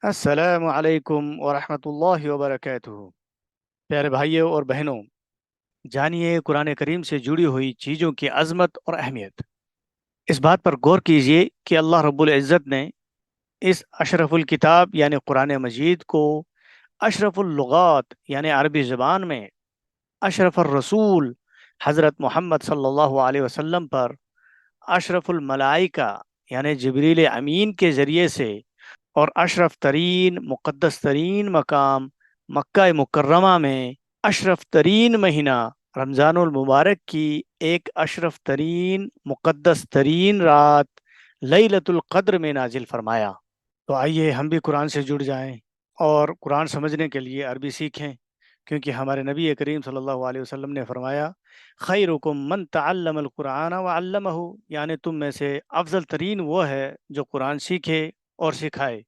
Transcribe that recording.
अस्सलामु अलैकुम वरहमतुल्लाहि वबरकातुहू। प्यारे भाइयों और बहनों, जानिए कुरान करीम से जुड़ी हुई चीज़ों की अजमत और अहमियत। इस बात पर गौर कीजिए कि अल्लाह रब्बुल इज़्ज़त ने इस अशरफुल किताब यानी कुरान मजीद को अशरफुल लुगात यानी अरबी ज़बान में अशरफुल रसूल हज़रत मोहम्मद सल्लल्लाहु अलैहि वसल्लम पर अशरफुल मलाइका यानी जिब्रील अमीन के ज़रिए से और अशरफ तरीन मुक़द्दस तरीन मकाम मक्का मुकर्रमा में अशरफ तरीन महीना रमज़ानुल मुबारक की एक अशरफ तरीन मुक़द्दस तरीन रात लैलतुल क़द्र में नाजिल फरमाया। तो आइए हम भी कुरान से जुड़ जाएं और कुरान समझने के लिए अरबी सीखें, क्योंकि हमारे नबी करीम सल्लल्लाहु अलैहि वसल्लम ने फरमाया, खैरुकुम मन तअल्लमल कुरान व अल्लमहु, यानी तुम में से अफजल तरीन वो है जो कुरान सीखे और सिखाए।